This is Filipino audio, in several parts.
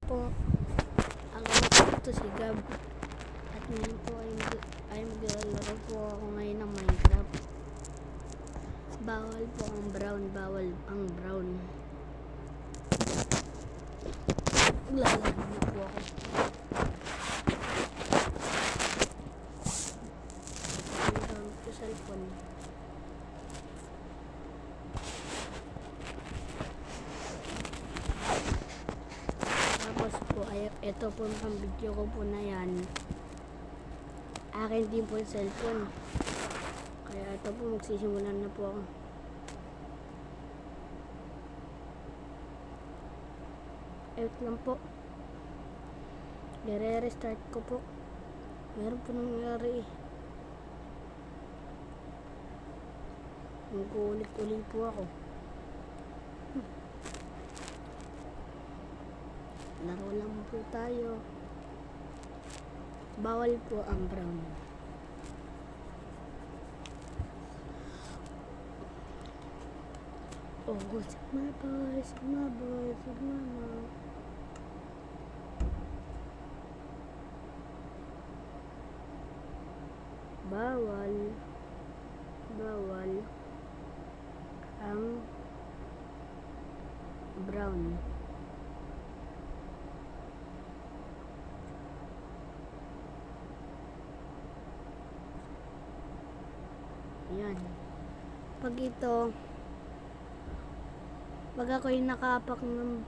po. Ako po ito si Gab. At ngayon po ay maglalaro po ako ngayon ng Minecraft. Bawal po ang brown. Bawal ang brown. Lalaro na po ako. Ang gamit ko cellphone. Tapos po, ito po ang video ko po na yan. Akin din po yung cellphone. Kaya ito po, magsisimulan na po ako. Wait lang po. I-restart ko po. Meron po nangyari eh. Mag-ulit-ulit po ako. Laro lang po tayo. Bawal po ang brown. Oh, Sigma boy, Sigma boy, Sigma boy. Bawal ang brown. Yan. Pag ako'y nakapak ng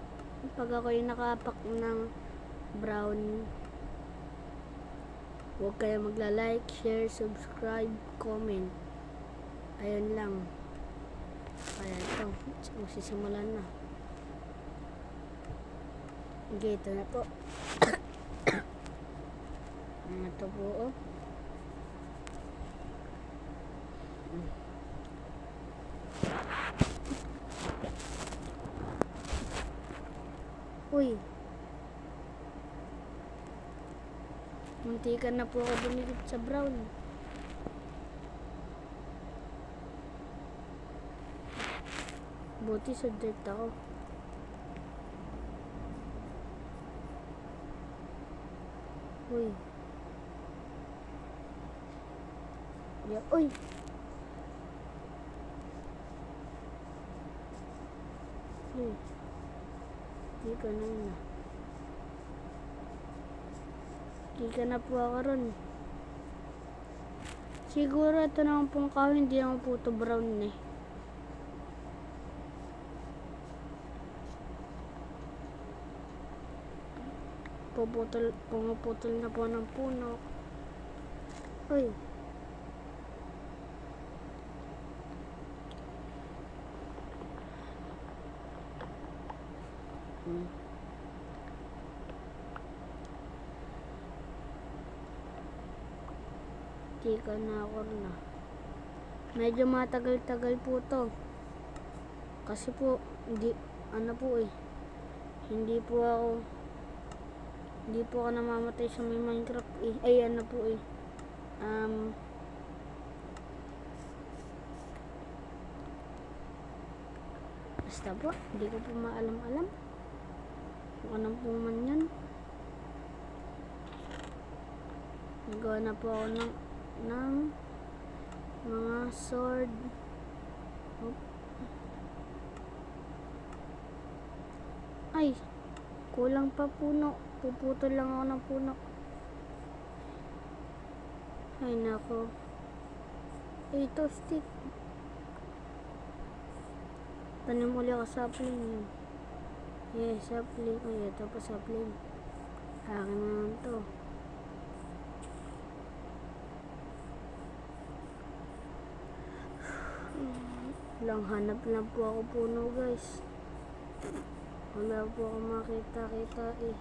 brown, huwag kayo magla-like, share, subscribe, comment. Ayun lang. Kaya ito, magsisimulan na. Okay, ito na po. Ito po, oh. Uy. Muntikan na po ako dumikit sa brown. Buti sa dirt ako. Uy. Uy. Di ka na po ako ron. Siguro ito naman pong kahoy, hindi naman po ito brown eh. Pumuputol na po ng puno. Uy. Tika na ako na. Medyo matagal-tagal po to. Kasi po, hindi po ako namamatay sa may Minecraft eh. Ay, po eh. Basta po, hindi ko po maalam-alam. Kung anong po man yan. Nagawa na po ako ng mga sword. Ay, kulang pa puno. Puputol lang ako ng puno. Ay nako. Ito stick. Tanim uli ako sapling. Yes, sapling. Ay, ito pa sapling. Akin na naman to. Lang hanap lang po ako puno guys. Wala po ako makita-kita eh.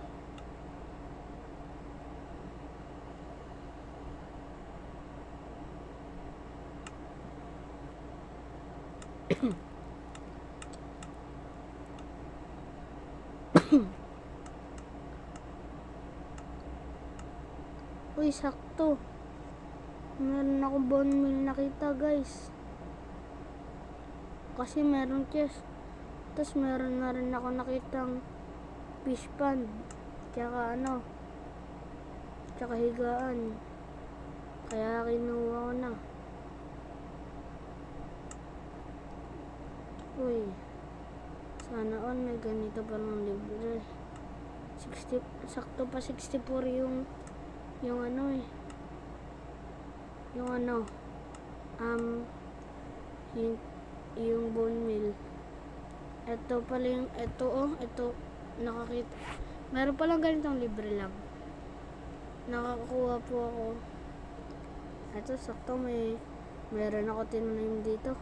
Uy, sakto. Meron akong bone meal nakita guys. Kasi meron chest. Tapos meron na rin ako nakitang fish pond. Tsaka ano, tsaka higaan. Kaya kinuha ko na. Uy, sana all may ganito pa ng libre. 60, sakto pa 64 yung ano eh. Yung ano, yung bone meal. Ito pala yung, ito, nakakita. Meron palang ganitong libre lang. Nakakuha po ako. Ito, sakto meron ako tinanim dito.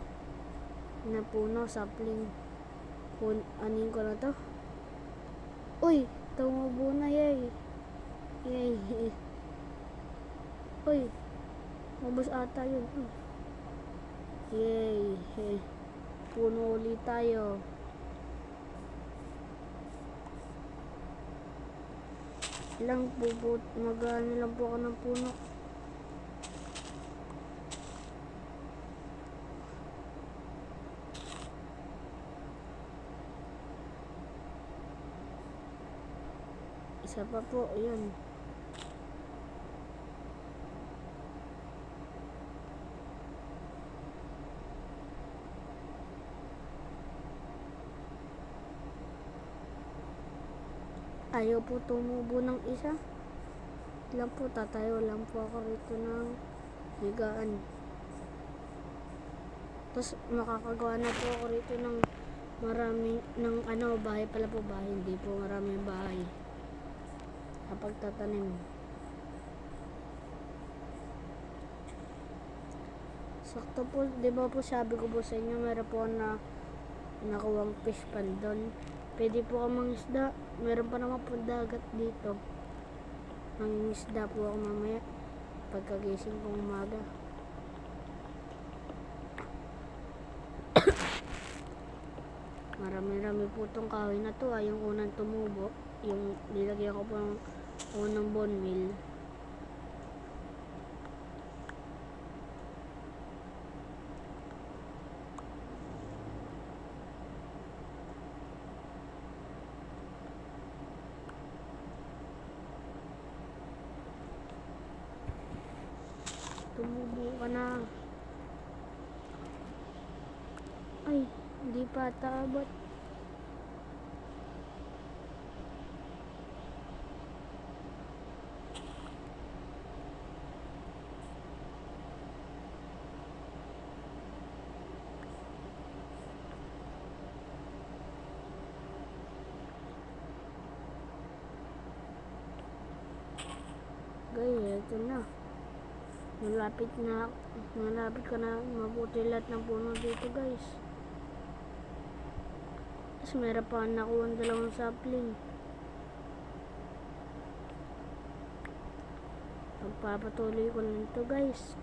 Na puno, sapling. Anin ko na to. Uy, tumubo na, yay. Yay. Uy, mabos ata yun. Yay. Puno ulit tayo. Mag-ano lang po ako ng puno. Isa pa po, yun. Ayaw po tumubo ng isa. Lang po, tatayo lang po ako rito ng higaan. Tapos makakagawa na po ako rito ng maraming, bahay pala po, bahay. Hindi po maraming bahay. Kapag tatanim. Sakto po, di ba po sabi ko po sa inyo, meron po na nakuwang fish pan doon. Pwede po ka mangisda. Meron pa naman po dagat dito. Mangingisda po ako mamaya. Pagkagising kong umaga. Marami-rami po itong kahoy na to. Yung unang tumubo. Yung nilagyan ko po ng unang bone meal. Tumubo ka na. Ay, hindi pa taabot. Gaya, ito na. Malapit ka na mabuti lahat ng puno dito, guys. Tapos meron pa nakuha ang dalawang sapling. Pagpapatuloy ko lang ito, guys.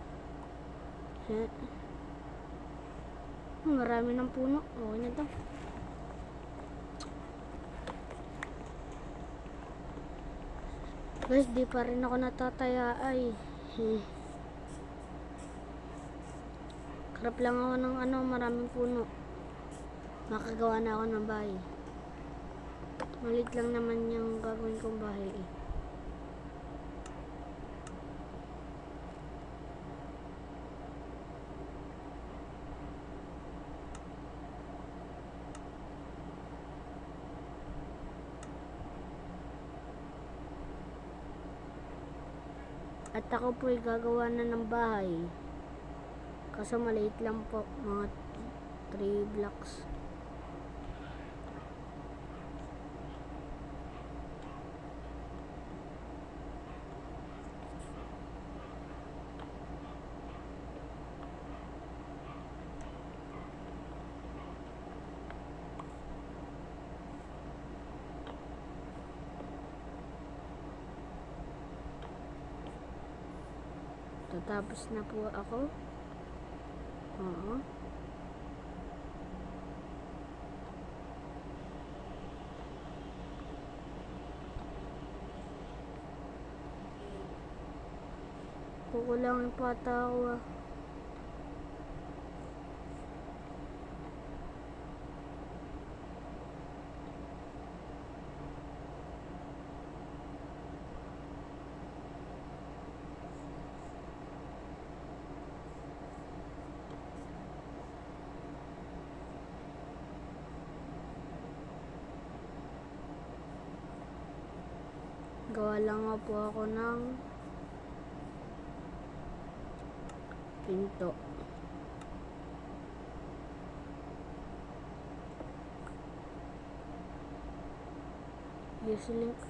Marami ng puno. Okay na ito. Guys, di pa rin ako natataya ay. Karap lang ako ng maraming puno. Makagawa na ako ng bahay. Malit lang naman yung gagawin kong bahay eh. At ako po ay gagawa na ng bahay. Kaso maliit lang po, mga 3 blocks. Tatapos na po ako. Oo. Kukulangin pa ata ako ah. Gawa lang nga po ako ng pinto.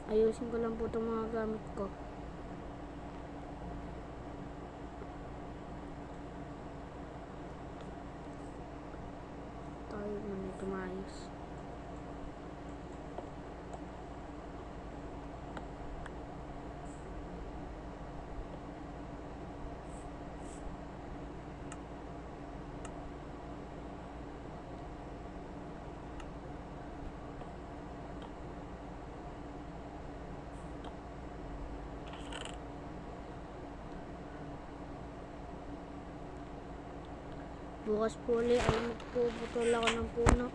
Ayusin ko lang po itong mga gamit ko. Tayo muna ito maayos. Bukas po ulit ay magpuputol ako ng puno.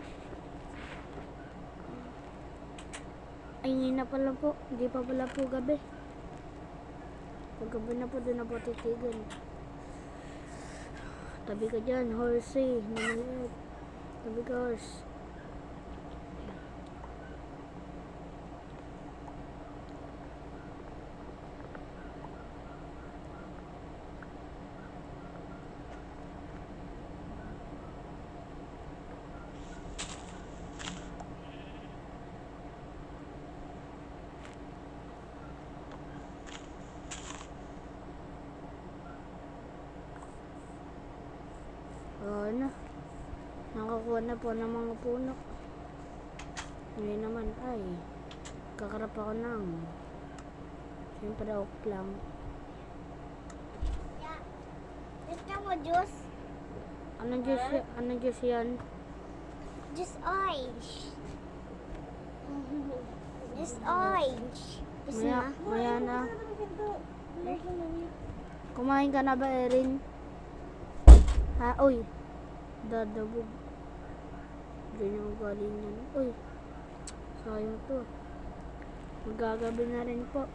Ay, ngayon na pala po. Hindi pa pala po gabi. Pag gabi na po, doon na po titigan. Tabi ka dyan, horsey. Namaliit. Tabi ka, horse. Na. Nakakuha na po ng mga puno. Ngayon naman ay kakarap ako ng siyempre oak lang. Gusto mo juice? Anong juice yan? Juice orange. Juice orange. Gusto mo? Maya na. Kumain ka na ba, Erin? Ha? Uy! Dadabog. Ganyan ang galing yan. Uy! Sayang to. Magagabi na rin po.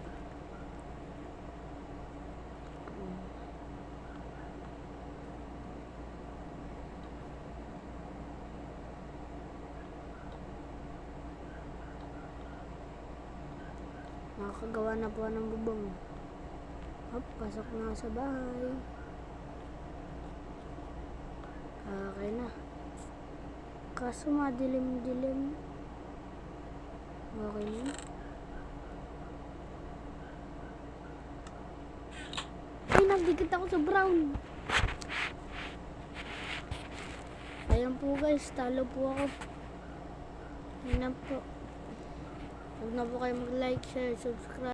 Nakakagawa na po ng bubong. Hop, pasok na sa bahay. Okay na. Kaso madilim-dilim. Okay na. Ay, nagdikit ako sa brown. Ayan po guys, talo po ako. Ayan po. Huwag na po kayo mag-like, share, subscribe.